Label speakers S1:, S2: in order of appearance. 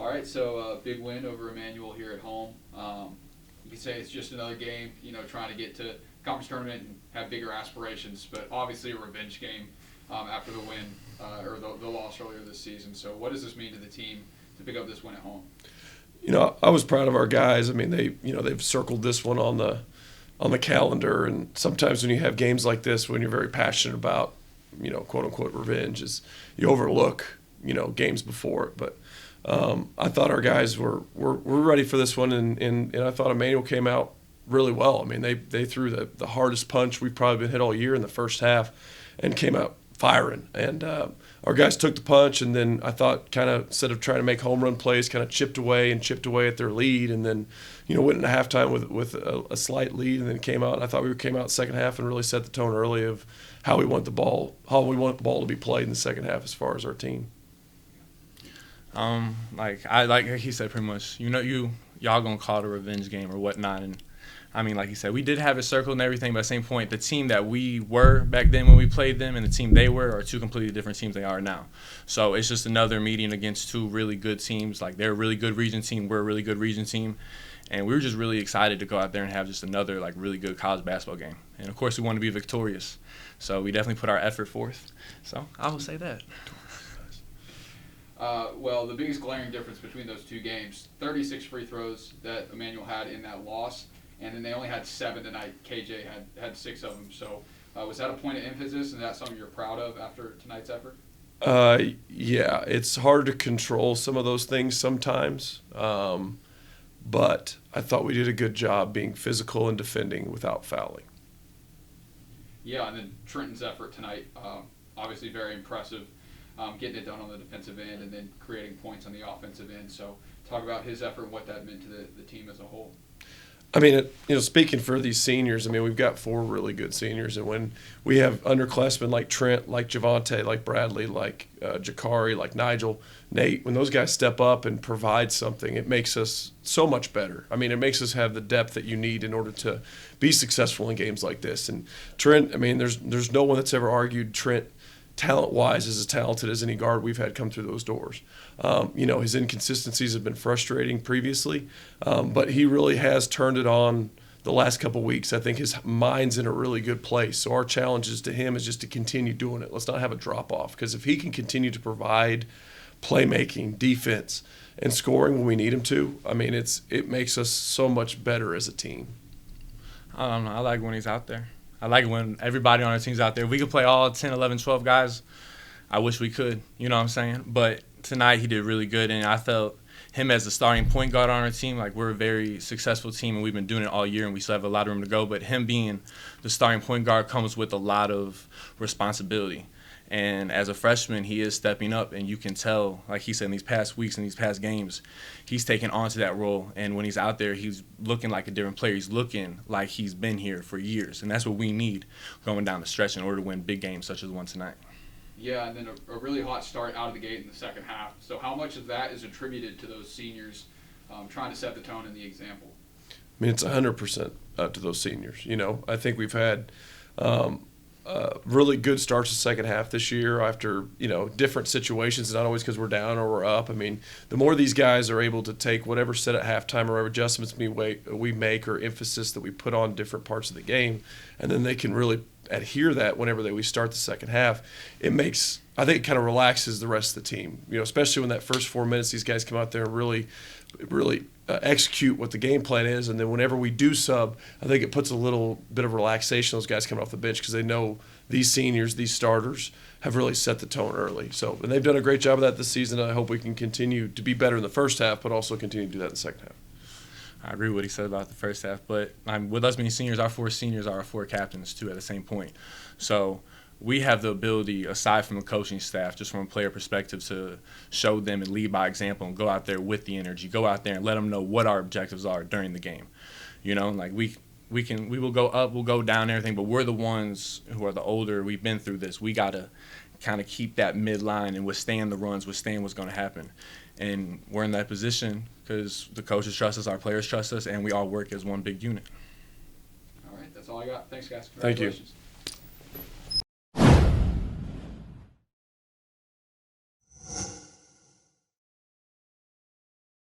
S1: All right, so big win over Emmanuel here at home. You can say it's just another game, trying to get to conference tournament and have bigger aspirations, but obviously a revenge game after the win or the loss earlier this season. So what does this mean to the team to pick up this win at home?
S2: I was proud of our guys. I mean, they've circled this one on the calendar, and sometimes when you have games like this, when you're very passionate about, quote unquote revenge, is you overlook, games before it. But I thought our guys were ready for this one, and I thought Emmanuel came out really well. I mean, they threw the hardest punch we've probably been hit all year in the first half, and came out firing. And our guys took the punch, and then I thought kind of instead of trying to make home run plays, kind of chipped away at their lead, and then went into halftime with a slight lead, and then came out. I thought we came out second half and really set the tone early of how we want the ball to be played in the second half as far as our team.
S3: Like he said, pretty much, y'all gonna call it a revenge game or whatnot, and I mean, like he said, we did have it circled and everything, but at the same point, the team that we were back then when we played them and the team they were are two completely different teams they are now. So it's just another meeting against two really good teams. Like, they're a really good region team, we're a really good region team, and we were just really excited to go out there and have just another really good college basketball game. And of course, we want to be victorious, so we definitely put our effort forth. So I will say that.
S1: Well, the biggest glaring difference between those two games, 36 free throws that Emmanuel had in that loss, and then they only had 7 tonight. KJ had 6 of them. So was that a point of emphasis, and that's something you're proud of after tonight's effort?
S2: Yeah, it's hard to control some of those things sometimes, but I thought we did a good job being physical and defending without fouling.
S1: Yeah, and then Trenton's effort tonight, obviously very impressive, getting it done on the defensive end and then creating points on the offensive end. So talk about his effort and what that meant to the team as a whole.
S2: I mean, speaking for these seniors, I mean, we've got 4 really good seniors, and when we have underclassmen like Trent, like Javante, like Bradley, like Jakari, like Nigel, Nate, when those guys step up and provide something, it makes us so much better. I mean, it makes us have the depth that you need in order to be successful in games like this. And Trent, I mean, there's no one that's ever argued Trent talent-wise is as talented as any guard we've had come through those doors. His inconsistencies have been frustrating previously, but he really has turned it on the last couple of weeks. I think his mind's in a really good place. So our challenge to him is just to continue doing it. Let's not have a drop-off, because if he can continue to provide playmaking, defense, and scoring when we need him to, I mean, it makes us so much better as a team.
S3: I don't know. I like when he's out there. I like it when everybody on our team's out there. If we could play all 10, 11, 12 guys, I wish we could. You know what I'm saying? But tonight he did really good, and I felt him as the starting point guard on our team. Like, we're a very successful team, and we've been doing it all year, and we still have a lot of room to go. But him being the starting point guard comes with a lot of responsibility. And as a freshman, he is stepping up, and you can tell, like he said, in these past weeks and these past games, he's taken on to that role. And when he's out there, he's looking like a different player. He's looking like he's been here for years. And that's what we need going down the stretch in order to win big games such as the one tonight.
S1: Yeah, and then a really hot start out of the gate in the second half. So how much of that is attributed to those seniors trying to set the tone and the example?
S2: I mean, it's 100% to those seniors. I think we've had really good starts the second half this year after, different situations, not always because we're down or we're up. I mean, the more these guys are able to take whatever set at halftime or whatever adjustments we make or emphasis that we put on different parts of the game, and then they can really adhere that whenever we start the second half, I think it kind of relaxes the rest of the team, especially when that first 4 minutes these guys come out there and really execute what the game plan is. And then whenever we do sub, I think it puts a little bit of relaxation those guys coming off the bench, because they know these seniors, these starters, have really set the tone early. So, and they've done a great job of that this season. I hope we can continue to be better in the first half, but also continue to do that in the second half.
S3: I agree with what he said about the first half, but with us being seniors, our 4 seniors are our 4 captains too at the same point. So we have the ability, aside from the coaching staff, just from a player perspective, to show them and lead by example and go out there with the energy, go out there and let them know what our objectives are during the game. Like we will go up, we'll go down and everything, but we're the ones who are the older. We've been through this. We got to kind of keep that midline and withstand the runs, withstand what's going to happen. And we're in that position because the coaches trust us, our players trust us, and we all work as one big unit.
S1: All right, that's all I got. Thanks, guys.
S2: Thank you.
S1: Congratulations.